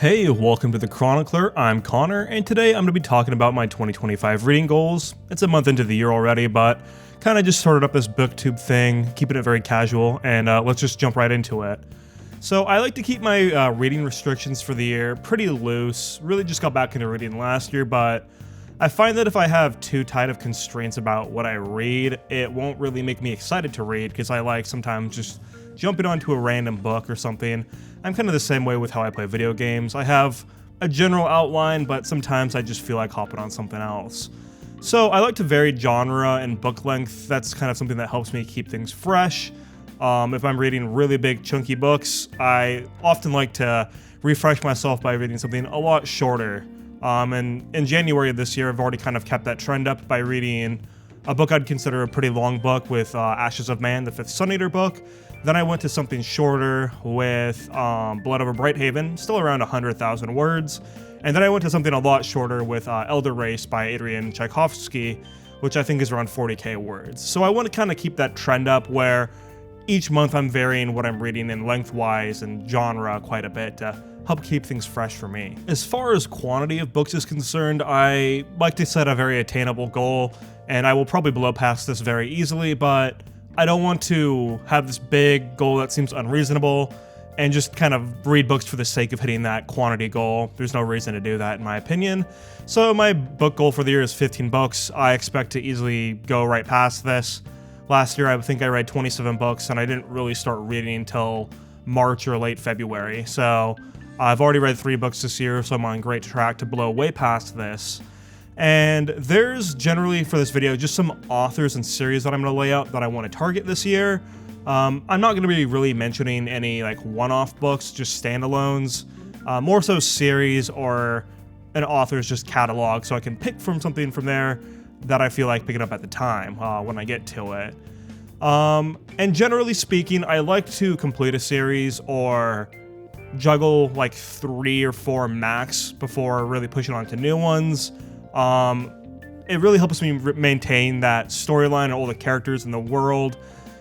Hey, welcome to The Chronicler. I'm Connor, and today I'm going to be talking about my 2025 reading goals. It's a month into the year already, but kind of just started up this booktube thing, keeping it very casual, and let's just jump right into it. So I like to keep my reading restrictions for the year pretty loose. Really just got back into reading last year, but I find that if I have too tight of constraints about what I read, it won't really make me excited to read, because I like sometimes just jumping onto a random book or something. I'm kind of the same way with how I play video games. I have a general outline, but sometimes I just feel like hopping on something else. So I like to vary genre and book length. That's kind of something that helps me keep things fresh. If I'm reading really big chunky books, I often like to refresh myself by reading something a lot shorter. And in January of this year, I've already kind of kept that trend up by reading a book I'd consider a pretty long book with Ashes of Man, the 5th Sun Eater book. Then I went to something shorter with Blood Over Brighthaven, still around 100,000 words. And then I went to something a lot shorter with Elder Race by Adrian Tchaikovsky, which I think is around 40k words. So I want to kind of keep that trend up where each month I'm varying what I'm reading in lengthwise and genre quite a bit to help keep things fresh for me. As far as quantity of books is concerned, I like to set a very attainable goal, and I will probably blow past this very easily, but I don't want to have this big goal that seems unreasonable and just kind of read books for the sake of hitting that quantity goal. There's no reason to do that in my opinion. So my book goal for the year is 15 books. I expect to easily go right past this. Last year I think I read 27 books and I didn't really start reading until March or late February. So I've already read 3 books this year, so I'm on great track to blow way past this. And there's generally, for this video, just some authors and series that I'm going to lay out that I want to target this year. I'm not going to be really mentioning any like one-off books, just standalones, more so series or an author's just catalog, so I can pick from something from there that I feel like picking up at the time when I get to it. And generally speaking, I like to complete a series or juggle like 3 or 4 max before really pushing on to new ones. It really helps me maintain that storyline and all the characters in the world.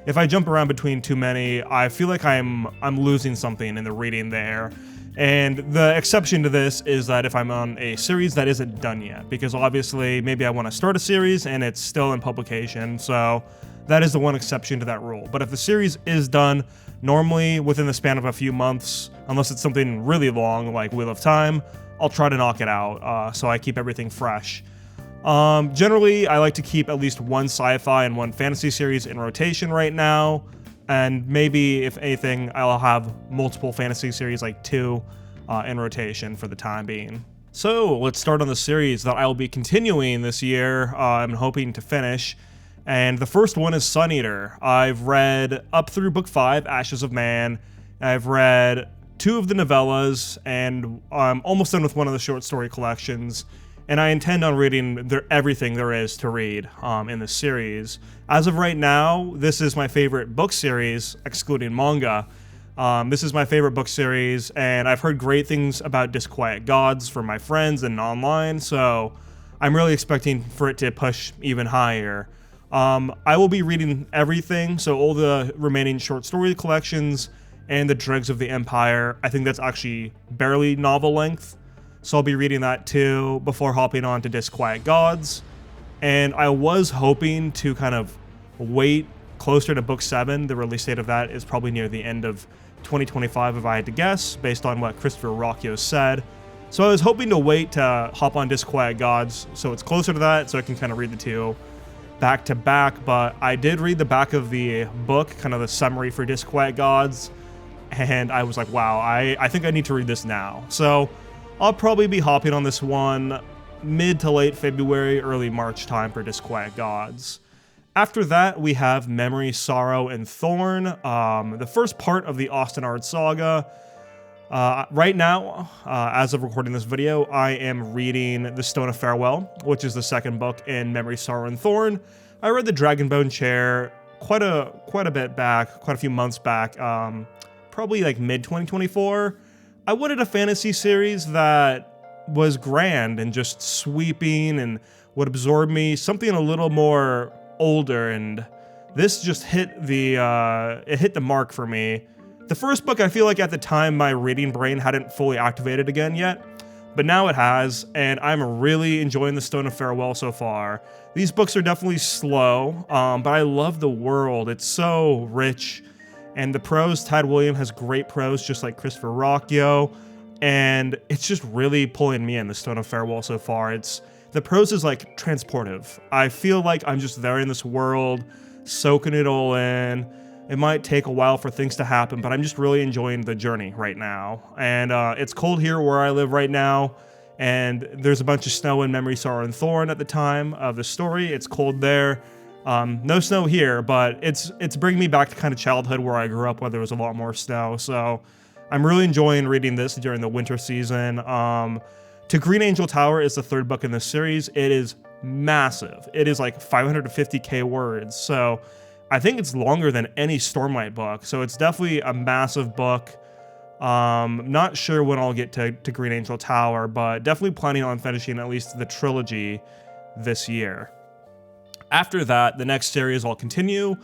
If I jump around between too many, I feel like I'm losing something in the reading there. And the exception to this is that if I'm on a series that isn't done yet, because obviously maybe I want to start a series and it's still in publication, so that is the one exception to that rule. But if the series is done, normally within the span of a few months, unless it's something really long like Wheel of Time, I'll try to knock it out, so I keep everything fresh. Generally, I like to keep at least one sci-fi and one fantasy series in rotation right now, and maybe, if anything, I'll have multiple fantasy series, like 2, in rotation for the time being. So, let's start on the series that I'll be continuing this year, I'm hoping to finish, and the first one is Sun Eater. I've read up through book 5, Ashes of Man. I've read 2 of the novellas, and I'm almost done with one of the short story collections, and I intend on reading everything there is to read in this series. As of right now, this is my favorite book series, excluding manga. This is my favorite book series, and I've heard great things about Disquiet Gods from my friends and online, so I'm really expecting for it to push even higher. I will be reading everything, so all the remaining short story collections and the Dregs of the Empire. I think that's actually barely novel length, so I'll be reading that too before hopping on to Disquiet Gods. And I was hoping to kind of wait closer to book 7. The release date of that is probably near the end of 2025 if I had to guess, based on what Christopher Rocchio said. So I was hoping to wait to hop on Disquiet Gods so it's closer to that, so I can kind of read the 2 back to back. But I did read the back of the book, kind of the summary for Disquiet Gods, and I was like, wow, I think I need to read this now. So I'll probably be hopping on this one mid to late February, early March time for Disquiet Gods. After that, we have Memory, Sorrow, and Thorn, the first part of the Ostenard saga. Right now, as of recording this video, I am reading The Stone of Farewell, which is the second book in Memory, Sorrow, and Thorn. I read The Dragonbone Chair quite a bit back, quite a few months back, probably like mid-2024. I wanted a fantasy series that was grand and just sweeping and would absorb me, something a little more older, and this just hit the mark for me. The first book, I feel like at the time my reading brain hadn't fully activated again yet, but now it has, and I'm really enjoying The Stone of Farewell so far. These books are definitely slow, but I love the world. It's so rich, and the prose, Tad Williams has great prose, just like Christopher Rocchio, and it's just really pulling me in, The Stone of Farewell so far. The prose is like transportive. I feel like I'm just there in this world, soaking it all in. It might take a while for things to happen, but I'm just really enjoying the journey right now. And it's cold here where I live right now, and there's a bunch of snow in Memory, Sorrow, and Thorn at the time of the story. It's cold there. No snow here, but it's bringing me back to kind of childhood where I grew up, where there was a lot more snow. So I'm really enjoying reading this during the winter season. To Green Angel Tower is the third book in this series. It is massive. It is like 550k words. So I think it's longer than any Stormlight book, so it's definitely a massive book. Not sure when I'll get to Green Angel Tower, but definitely planning on finishing at least the trilogy this year. After that, the next series I'll continue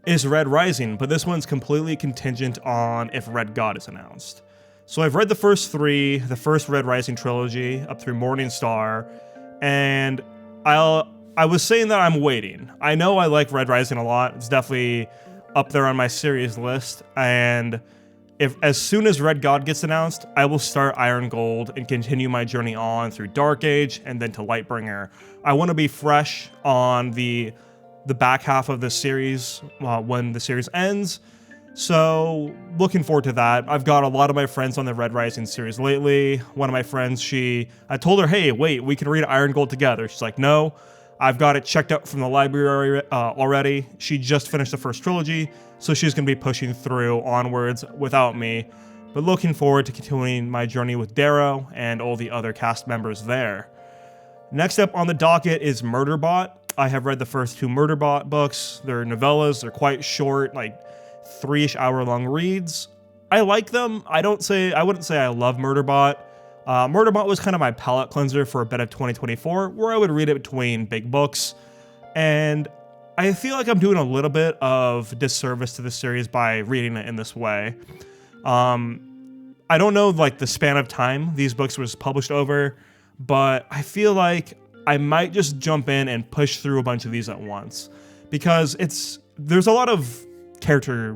is Red Rising, but this one's completely contingent on if Red God is announced. So I've read the first three, the first Red Rising trilogy, up through Morning Star, and I was saying that I'm waiting. I know I like Red Rising a lot. It's definitely up there on my series list. And as soon as Red God gets announced, I will start Iron Gold and continue my journey on through Dark Age and then to Lightbringer. I want to be fresh on the back half of the series when the series ends. So looking forward to that. I've got a lot of my friends on the Red Rising series lately. One of my friends, I told her, hey, wait, we can read Iron Gold together. She's like, no. I've got it checked out from the library already. She just finished the first trilogy, so she's going to be pushing through onwards without me, but looking forward to continuing my journey with Darrow and all the other cast members there. Next up on the docket is Murderbot. I have read the first two Murderbot books. They're novellas. They're quite short, like 3-ish hour-long reads. I like them. I wouldn't say I love Murderbot. Murderbot was kind of my palate cleanser for a bit of 2024, where I would read it between big books, and I feel like I'm doing a little bit of disservice to the series by reading it in this way. I don't know like the span of time these books was published over, but I feel like I might just jump in and push through a bunch of these at once, because there's a lot of character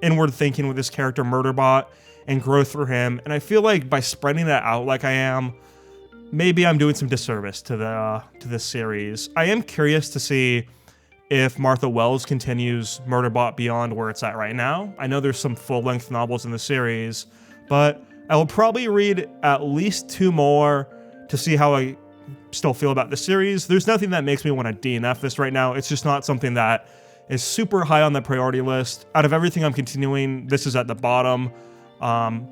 inward thinking with this character Murderbot, and growth for him, and I feel like by spreading it out like I am, maybe I'm doing some disservice to this series. I am curious to see if Martha Wells continues Murderbot beyond where it's at right now. I know there's some full-length novels in the series, but I will probably read at least 2 more to see how I still feel about the series. There's nothing that makes me want to DNF this right now. It's just not something that is super high on the priority list. Out of everything I'm continuing, this is at the bottom.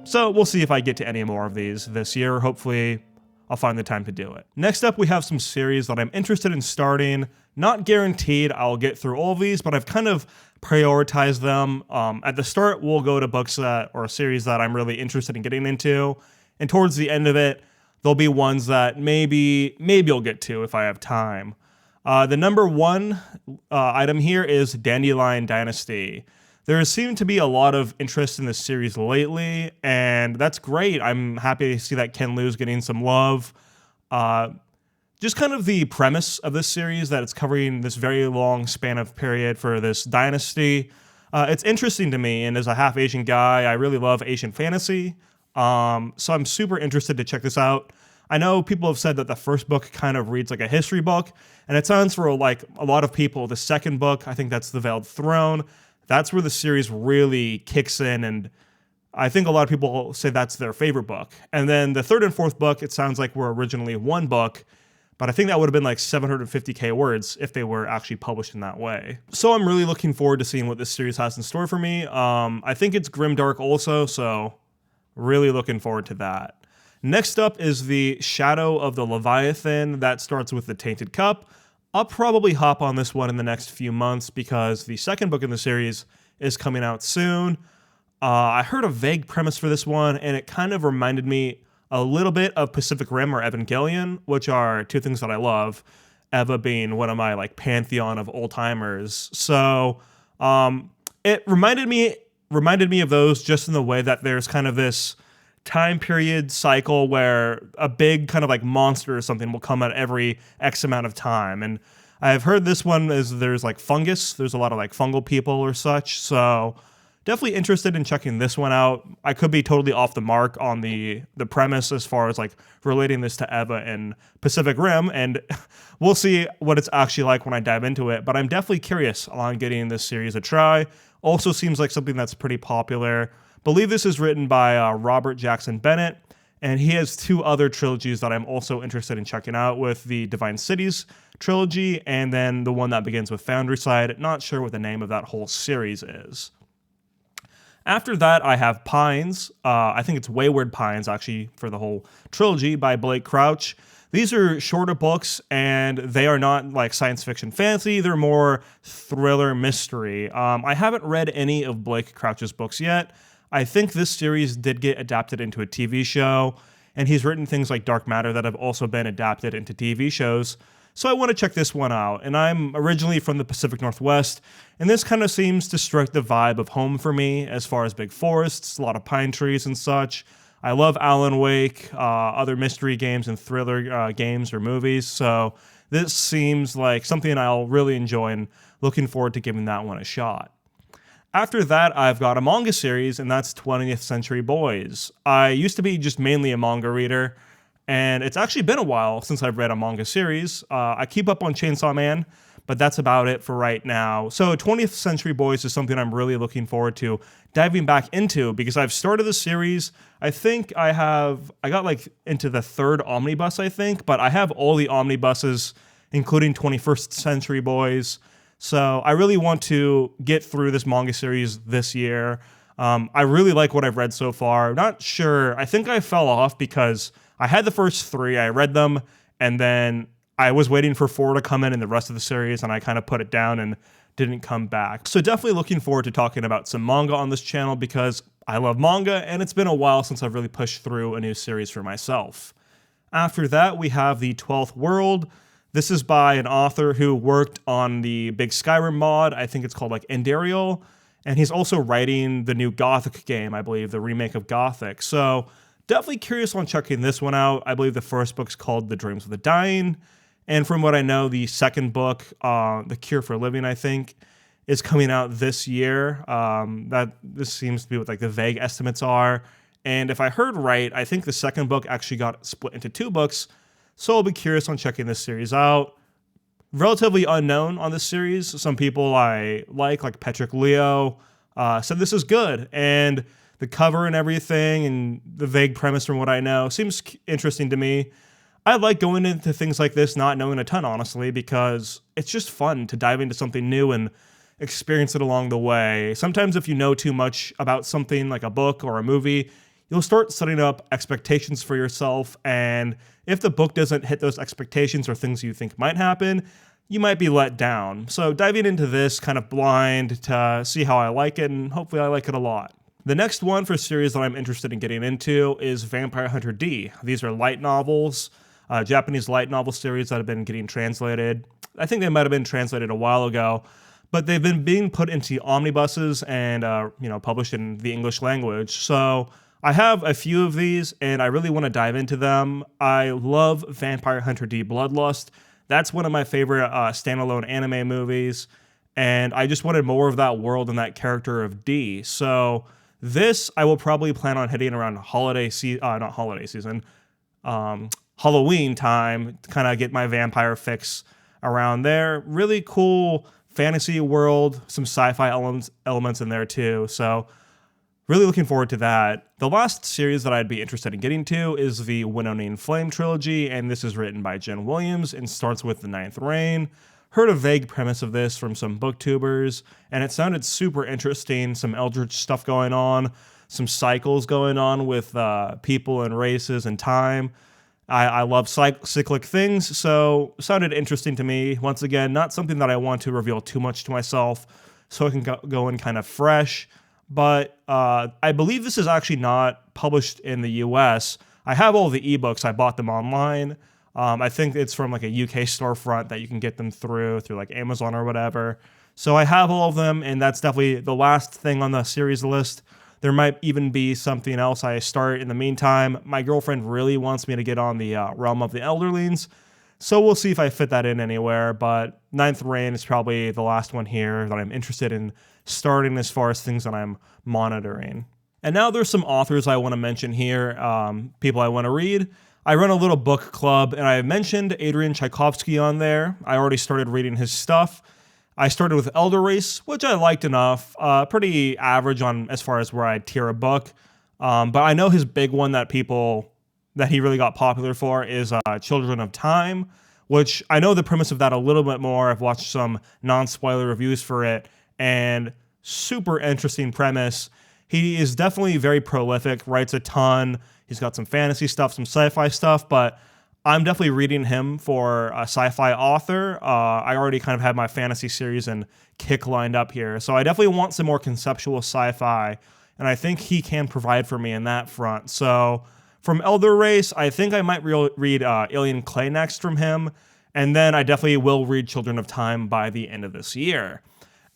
So we'll see if I get to any more of these this year. Hopefully I'll find the time to do it. Next up, we have some series that I'm interested in starting. Not guaranteed I'll get through all of these, but I've kind of prioritized them. At the start, we'll go to books or a series that I'm really interested in getting into. And towards the end of it, there'll be ones that maybe I'll get to if I have time. The number one item here is Dandelion Dynasty. There seemed to be a lot of interest in this series lately, and that's great. I'm happy to see that Ken Liu's getting some love. Just kind of the premise of this series, that it's covering this very long span of period for this dynasty. It's interesting to me, and as a half-Asian guy, I really love Asian fantasy. So I'm super interested to check this out. I know people have said that the first book kind of reads like a history book, and it sounds for like a lot of people, the second book, I think that's The Veiled Throne. That's where the series really kicks in, and I think a lot of people say that's their favorite book. And then the third and fourth book, it sounds like were originally one book, but I think that would have been like 750k words if they were actually published in that way. So I'm really looking forward to seeing what this series has in store for me. I think it's grimdark also, so really looking forward to that. Next up is the Shadow of the Leviathan. That starts with the Tainted Cup. I'll probably hop on this one in the next few months because the second book in the series is coming out soon. I heard a vague premise for this one, and it kind of reminded me a little bit of Pacific Rim or Evangelion, which are two things that I love. Eva being one of my like pantheon of old timers. So it reminded me reminded me of those just in the way that there's kind of this time period cycle where a big kind of like monster or something will come at every X amount of time. And I've heard this one is there's like fungus. There's a lot of like fungal people or such. So definitely interested in checking this one out. I could be totally off the mark on the premise as far as like relating this to Eva and Pacific Rim, and we'll see what it's actually like when I dive into it. But I'm definitely curious on getting this series a try. Also seems like something that's pretty popular. Believe this is written by Robert Jackson Bennett, and he has 2 other trilogies that I'm also interested in checking out, with the Divine Cities trilogy and then the one that begins with Foundryside. Not sure what the name of that whole series is. After that, I have Pines. I think it's Wayward Pines, actually, for the whole trilogy by Blake Crouch. These are shorter books, and they are not like science fiction fantasy. They're more thriller mystery. I haven't read any of Blake Crouch's books yet. I think this series did get adapted into a TV show, and he's written things like Dark Matter that have also been adapted into TV shows. So I want to check this one out. And I'm originally from the Pacific Northwest, and this kind of seems to strike the vibe of home for me as far as big forests, a lot of pine trees and such. I love Alan Wake, other mystery games and thriller games or movies. So this seems like something I'll really enjoy, and looking forward to giving that one a shot. After that, I've got a manga series, and that's 20th Century Boys. I used to be just mainly a manga reader, and it's actually been a while since I've read a manga series. I keep up on Chainsaw Man, but that's about it for right now. So 20th Century Boys is something I'm really looking forward to diving back into, because I've started the series. I think I got like into the 3rd omnibus, I think, but I have all the omnibuses, including 21st Century Boys. So I really want to get through this manga series this year. I really like what I've read so far. Not sure. I think I fell off because I had the first 3, I read them, and then I was waiting for 4 to come in the rest of the series, and I kind of put it down and didn't come back. So definitely looking forward to talking about some manga on this channel, because I love manga, and it's been a while since I've really pushed through a new series for myself. After that, we have The 12th World. This is by an author who worked on the big Skyrim mod. I think it's called like Endariel. And he's also writing the new Gothic game, I believe, the remake of Gothic. So definitely curious on checking this one out. I believe the first book's called The Dreams of the Dying. And from what I know, the second book, The Cure for Living, I think, is coming out this year. This seems to be what like the vague estimates are. And if I heard right, I think the second book actually got split into 2 books. So I'll be curious on checking this series out. Relatively unknown on this series. Some people I like Patrick Leo, said this is good. And the cover and everything and the vague premise from what I know seems interesting to me. I like going into things like this not knowing a ton, honestly, because it's just fun to dive into something new and experience it along the way. Sometimes if you know too much about something like a book or a movie, you'll start setting up expectations for yourself, and if the book doesn't hit those expectations or things you think might happen, you might be let down. So diving into this kind of blind to see how I like it, and hopefully I like it a lot. The next one for a series that I'm interested in getting into is Vampire Hunter D. These are light novels, Japanese light novel series that have been getting translated. I think they might have been translated a while ago, but they've been being put into omnibuses and published in the English language. So I have a few of these, and I really want to dive into them. I love Vampire Hunter D Bloodlust. That's one of my favorite standalone anime movies, and I just wanted more of that world and that character of D. So this I will probably plan on hitting around Halloween time to kind of get my vampire fix around there. Really cool fantasy world, some sci-fi elements in there too. So really looking forward to that. The last series that I'd be interested in getting to is the Winnow Flame trilogy, and this is written by Jen Williams and starts with the Ninth Reign. Heard a vague premise of this from some booktubers, and it sounded super interesting. Some eldritch stuff going on, some cycles going on with people and races and time. I love cyclic things, so it sounded interesting to me. Once again, not something that I want to reveal too much to myself, so I can go in kind of fresh. But I believe this is actually not published in the US. I have all the ebooks. I bought them online. I think it's from like a UK storefront that you can get them through like Amazon or whatever. So I have all of them, and that's definitely the last thing on the series list. There might even be something else I start in the meantime. My girlfriend really wants me to get on the Realm of the Elderlings, so we'll see if I fit that in anywhere, but Ninth Reign is probably the last one here that I'm interested in starting as far as things that I'm monitoring. And now there's some authors I want to mention here, people I want to read. I run a little book club, and I mentioned Adrian Tchaikovsky on there. I already started reading his stuff. I started with Elder Race, which I liked enough, pretty average on as far as where I'd tier a book. But I know his big one that he really got popular for is Children of Time, which I know the premise of that a little bit more. I've watched some non-spoiler reviews for it, and super interesting premise. He is definitely very prolific, writes a ton. He's got some fantasy stuff, some sci-fi stuff, but I'm definitely reading him for a sci-fi author. I already kind of had my fantasy series and kick lined up here, so I definitely want some more conceptual sci-fi, and I think he can provide for me in that front. So from Elder Race, I think I might read Alien Clay next from him, and then I definitely will read Children of Time by the end of this year.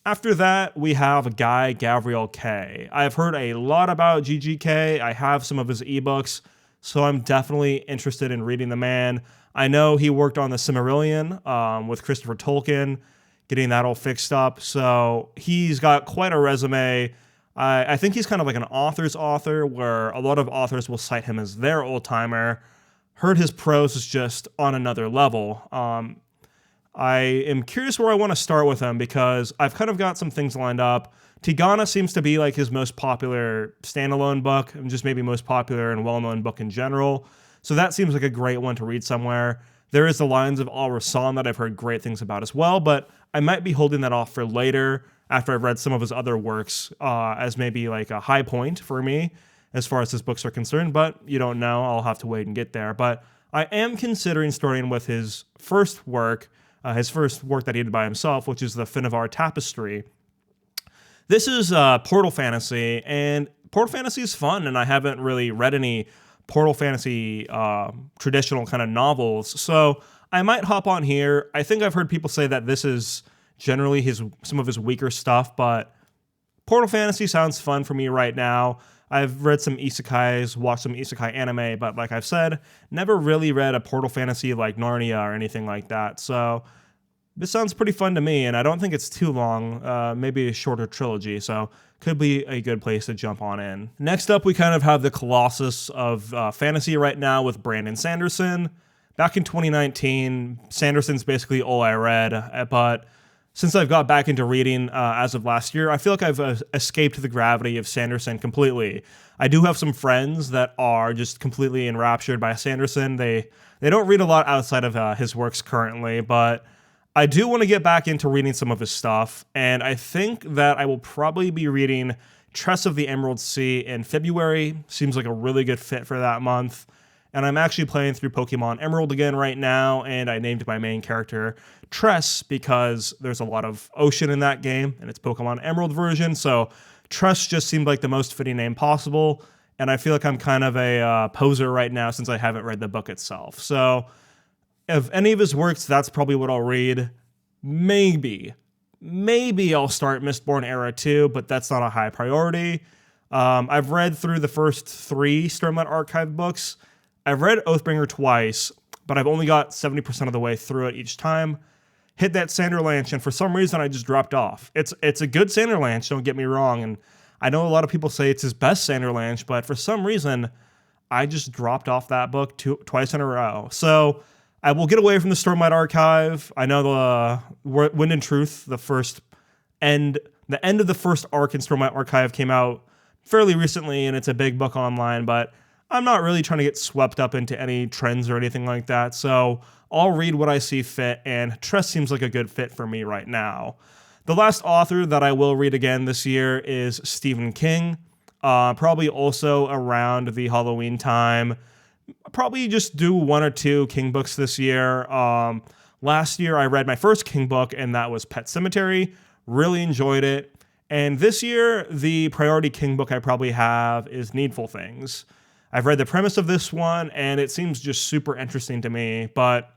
After that, we have a guy, Gavriel Kay. I've heard a lot about GGK. I have some of his ebooks, so I'm definitely interested in reading the man. I know he worked on the Silmarillion with Christopher Tolkien, getting that all fixed up, so he's got quite a resume. I think he's kind of like an author's author, where a lot of authors will cite him as their old-timer. Heard his prose is just on another level. I am curious where I want to start with him, because I've kind of got some things lined up. Tigana seems to be like his most popular standalone book, and just maybe most popular and well-known book in general. So that seems like a great one to read somewhere. There is the Lines of Al Rassan that I've heard great things about as well, but I might be holding that off for later after I've read some of his other works as maybe like a high point for me as far as his books are concerned, but you don't know. I'll have to wait and get there. But I am considering starting with his first work that he did by himself, which is the Finnevar Tapestry. This is Portal Fantasy, and Portal Fantasy is fun, and I haven't really read any Portal Fantasy traditional kind of novels, so I might hop on here. I think I've heard people say that this is generally some of his weaker stuff, but Portal Fantasy sounds fun for me right now. I've read some isekais, watched some isekai anime, but like I've said, never really read a Portal Fantasy like Narnia or anything like that, so this sounds pretty fun to me, and I don't think it's too long, maybe a shorter trilogy, so could be a good place to jump on in. Next up, we kind of have the Colossus of fantasy right now with Brandon Sanderson. Back in 2019, Sanderson's basically all I read, but since I've got back into reading as of last year, I feel like I've escaped the gravity of Sanderson completely. I do have some friends that are just completely enraptured by Sanderson. They don't read a lot outside of his works currently, but I do want to get back into reading some of his stuff, and I think that I will probably be reading Tress of the Emerald Sea in February. Seems like a really good fit for that month. And I'm actually playing through Pokemon Emerald again right now, and I named my main character Tress because there's a lot of ocean in that game, and it's Pokemon Emerald version, so Tress just seemed like the most fitting name possible, and I feel like I'm kind of a poser right now since I haven't read the book itself. So if any of his works, that's probably what I'll read. Maybe I'll start Mistborn Era 2, but that's not a high priority. I've read through the first 3 Stormlight Archive books. I've read Oathbringer twice, but I've only got 70% of the way through it each time. Hit that Sanderlanche, and for some reason I just dropped off. It's a good Sanderlanche, don't get me wrong, and I know a lot of people say it's his best Sanderlanche, but for some reason I just dropped off that book twice in a row. So I will get away from the Stormlight Archive. I know the Wind and Truth, the end of the first arc in Stormlight Archive came out fairly recently, and it's a big book online, but I'm not really trying to get swept up into any trends or anything like that, so I'll read what I see fit, and Tress seems like a good fit for me right now. The last author that I will read again this year is Stephen King, probably also around the Halloween time. Probably just do 1 or 2 King books this year. Last year I read my first King book, and that was Pet Sematary. Really enjoyed it. And this year, the priority King book I probably have is Needful Things. I've read the premise of this one, and it seems just super interesting to me, but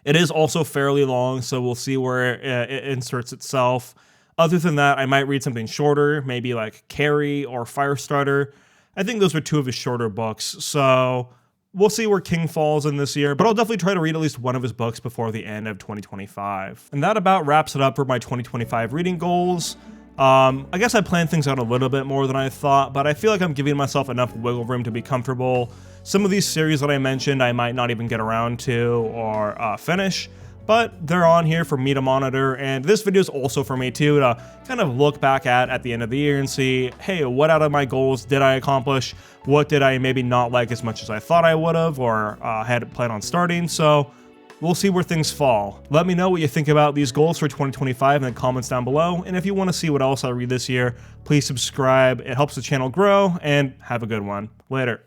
It is also fairly long, so we'll see where it inserts itself. Other than that, I might read something shorter, maybe like Carrie or Firestarter. I think those are two of his shorter books, so we'll see where King falls in this year, but I'll definitely try to read at least one of his books before the end of 2025. And that about wraps it up for my 2025 reading goals. I guess I planned things out a little bit more than I thought, but I feel like I'm giving myself enough wiggle room to be comfortable. Some of these series that I mentioned I might not even get around to or finish, but they're on here for me to monitor, and this video is also for me too to kind of look back at the end of the year and see, hey, what out of my goals did I accomplish? What did I maybe not like as much as I thought I would have or had planned on starting? So we'll see where things fall. Let me know what you think about these goals for 2025 in the comments down below, and if you want to see what else I read this year, please subscribe. It helps the channel grow, and have a good one. Later.